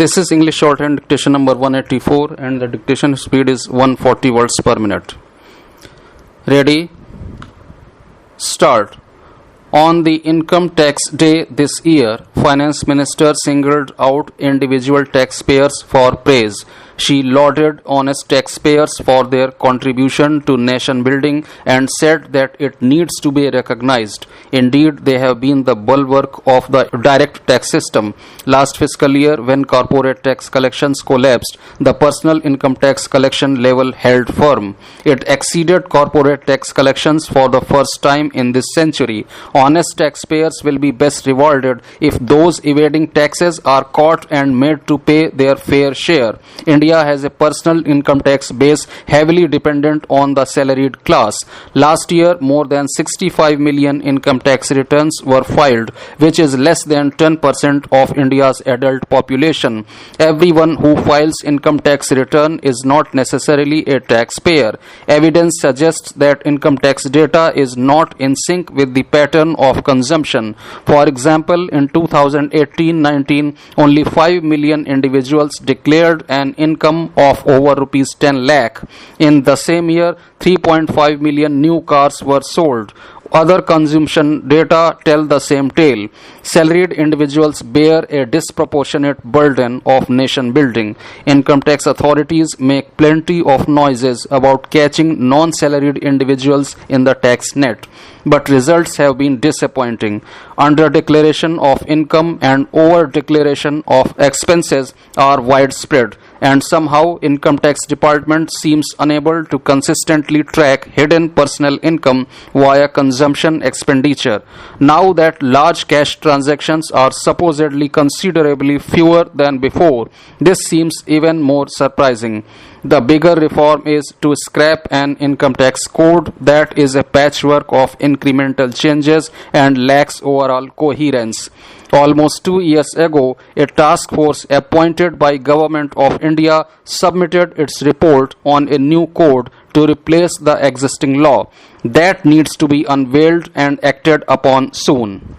This is English shorthand dictation number 184 and the dictation speed is 140 words per minute. Ready? Start. On the income tax day this year, Finance Minister singled out individual taxpayers for praise. She lauded honest taxpayers for their contribution to nation building and said that it needs to be recognized. Indeed, they have been the bulwark of the direct tax system. Last fiscal year, when corporate tax collections collapsed, the personal income tax collection level held firm. It exceeded corporate tax collections for the first time in this century. Honest taxpayers will be best rewarded if those evading taxes are caught and made to pay their fair share. India has a personal income tax base heavily dependent on the salaried class. Last year, more than 65 million income tax returns were filed, which is less than 10% of India's adult population. Everyone who files income tax return is not necessarily a taxpayer. Evidence suggests that income tax data is not in sync with the pattern of consumption. For example, in 2018-19, only 5 million individuals declared an income of over rupees 10 lakh. In the same year, 3.5 million new cars were sold. Other consumption data tell the same tale. Salaried individuals bear a disproportionate burden of nation building. Income tax authorities make plenty of noises about catching non-salaried individuals in the tax net. But results have been disappointing. Under-declaration of income and over-declaration of expenses are widespread, and somehow income tax department seems unable to consistently track hidden personal income via consumption expenditure. Now that large cash transactions are supposedly considerably fewer than before, this seems even more surprising. The bigger reform is to scrap an income tax code that is a patchwork of incremental changes and lacks overall coherence. Almost 2 years ago, a task force appointed by Government of India submitted its report on a new code to replace the existing law. That needs to be unveiled and acted upon soon.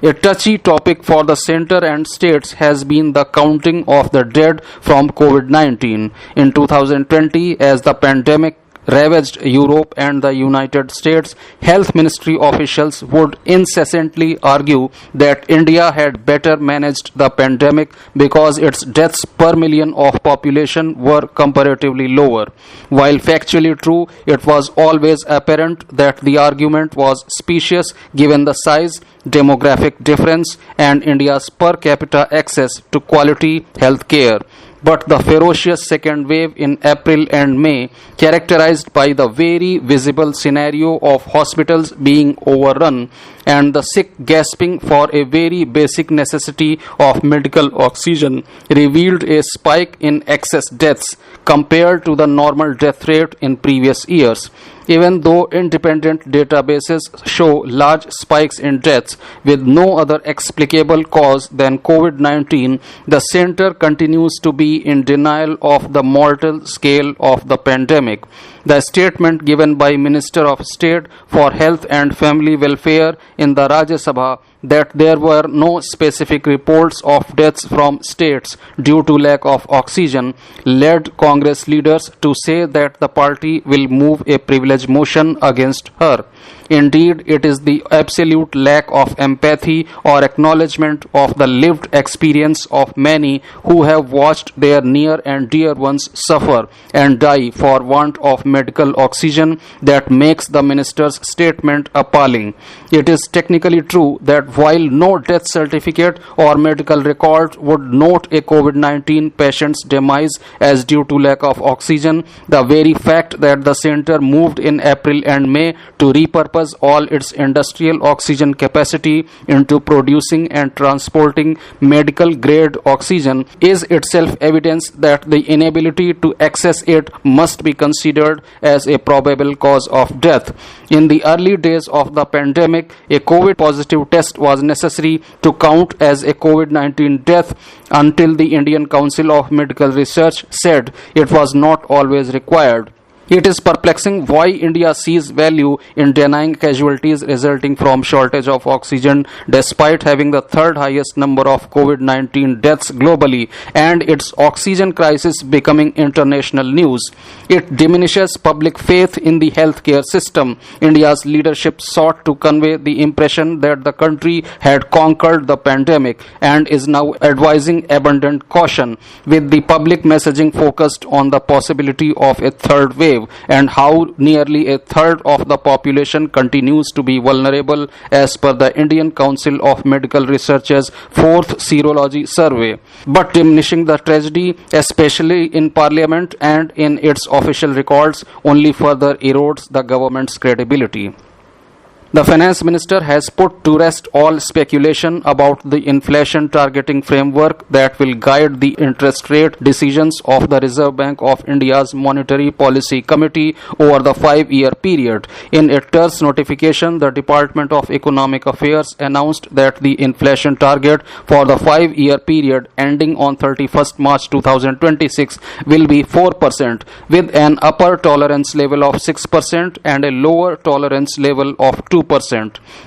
A touchy topic for the centre and states has been the counting of the dead from COVID-19. In 2020, as the pandemic ravaged Europe and the United States, health ministry officials would incessantly argue that India had better managed the pandemic because its deaths per million of population were comparatively lower. While factually true, it was always apparent that the argument was specious given the size, demographic difference, and India's per capita access to quality health care. But the ferocious second wave in April and May, characterized by the very visible scenario of hospitals being overrun and the sick gasping for a very basic necessity of medical oxygen, revealed a spike in excess deaths compared to the normal death rate in previous years. Even though independent databases show large spikes in deaths with no other explicable cause than COVID-19, the center continues to be in denial of the mortal scale of the pandemic. The statement given by Minister of State for Health and Family Welfare in the Rajya Sabha that there were no specific reports of deaths from states due to lack of oxygen led Congress leaders to say that the party will move a privilege motion against her. Indeed, it is the absolute lack of empathy or acknowledgement of the lived experience of many who have watched their near and dear ones suffer and die for want of medical oxygen that makes the minister's statement appalling. It is technically true that while no death certificate or medical record would note a COVID-19 patient's demise as due to lack of oxygen, the very fact that the center moved in April and May to repurpose all its industrial oxygen capacity into producing and transporting medical grade oxygen is itself evidence that the inability to access it must be considered as a probable cause of death. In the early days of the pandemic, a COVID positive test was necessary to count as a COVID-19 death until the Indian Council of Medical Research said it was not always required. It is perplexing why India sees value in denying casualties resulting from shortage of oxygen despite having the third highest number of COVID-19 deaths globally and its oxygen crisis becoming international news. It diminishes public faith in the healthcare system. India's leadership sought to convey the impression that the country had conquered the pandemic and is now advising abundant caution, with the public messaging focused on the possibility of a third wave and how nearly a third of the population continues to be vulnerable as per the Indian Council of Medical Research's fourth serology survey, but diminishing the tragedy, especially in Parliament and in its official records, only further erodes the government's credibility. The Finance Minister has put to rest all speculation about the inflation targeting framework that will guide the interest rate decisions of the Reserve Bank of India's Monetary Policy Committee over the 5-year period. In a terse notification, the Department of Economic Affairs announced that the inflation target for the 5-year period ending on 31st March 2026 will be 4%, with an upper tolerance level of 6% and a lower tolerance level of 2%.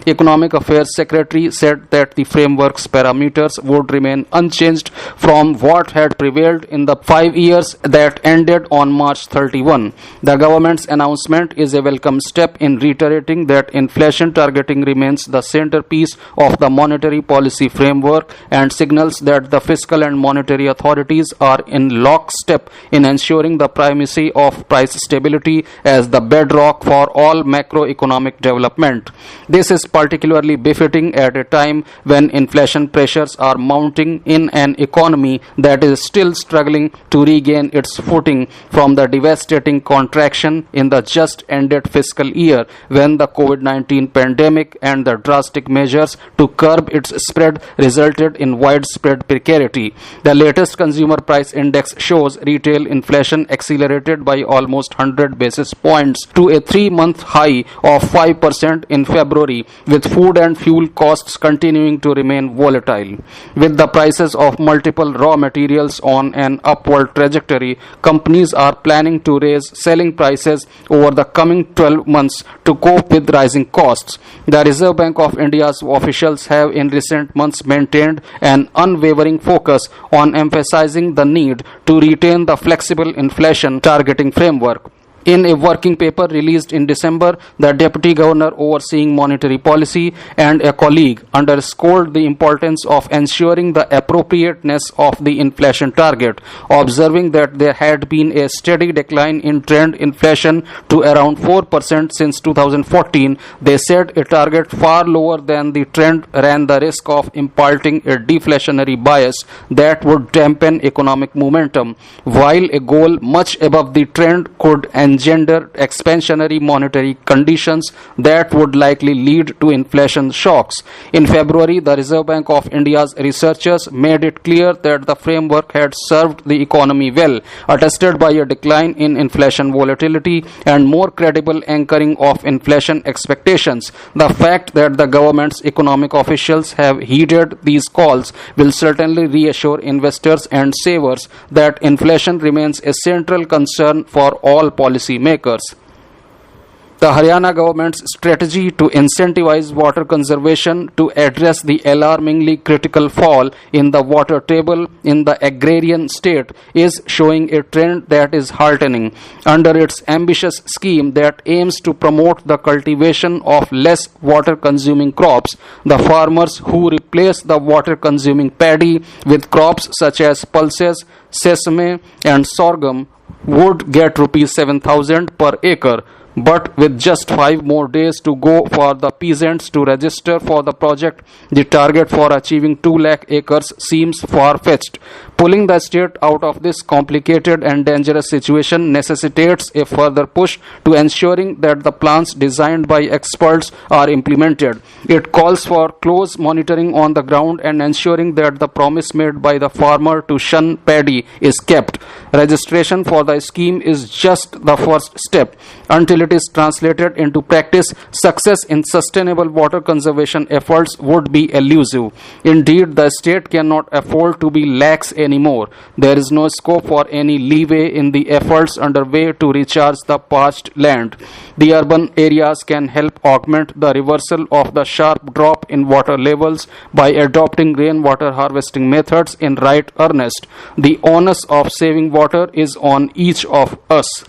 Economic Affairs Secretary said that the framework's parameters would remain unchanged from what had prevailed in the 5 years that ended on March 31. The government's announcement is a welcome step in reiterating that inflation targeting remains the centerpiece of the monetary policy framework and signals that the fiscal and monetary authorities are in lockstep in ensuring the primacy of price stability as the bedrock for all macroeconomic development. This is particularly befitting at a time when inflation pressures are mounting in an economy that is still struggling to regain its footing from the devastating contraction in the just ended fiscal year when the COVID-19 pandemic and the drastic measures to curb its spread resulted in widespread precarity. The latest consumer price index shows retail inflation accelerated by almost 100 basis points to a 3-month high of 5% in February, with food and fuel costs continuing to remain volatile. With the prices of multiple raw materials on an upward trajectory, companies are planning to raise selling prices over the coming 12 months to cope with rising costs. The Reserve Bank of India's officials have in recent months maintained an unwavering focus on emphasizing the need to retain the flexible inflation targeting framework. In a working paper released in December, the Deputy Governor overseeing monetary policy and a colleague underscored the importance of ensuring the appropriateness of the inflation target, observing that there had been a steady decline in trend inflation to around 4% since 2014. They said a target far lower than the trend ran the risk of imparting a deflationary bias that would dampen economic momentum, while a goal much above the trend could engender expansionary monetary conditions that would likely lead to inflation shocks. In February, the Reserve Bank of India's researchers made it clear that the framework had served the economy well, attested by a decline in inflation volatility and more credible anchoring of inflation expectations. The fact that the government's economic officials have heeded these calls will certainly reassure investors and savers that inflation remains a central concern for all policymakers. The Haryana government's strategy to incentivize water conservation to address the alarmingly critical fall in the water table in the agrarian state is showing a trend that is heartening. Under its ambitious scheme that aims to promote the cultivation of less water-consuming crops, the farmers who replace the water-consuming paddy with crops such as pulses, sesame and sorghum would get rupees 7,000 per acre. But with just 5 more days to go for the peasants to register for the project, the target for achieving 2 lakh acres seems far-fetched. Pulling the state out of this complicated and dangerous situation necessitates a further push to ensuring that the plans designed by experts are implemented. It calls for close monitoring on the ground and ensuring that the promise made by the farmer to shun paddy is kept. Registration for the scheme is just the first step. Until it it is translated into practice, success in sustainable water conservation efforts would be elusive. Indeed, the state cannot afford to be lax anymore. There is no scope for any leeway in the efforts underway to recharge the parched land. The urban areas can help augment the reversal of the sharp drop in water levels by adopting rainwater harvesting methods in right earnest. The onus of saving water is on each of us.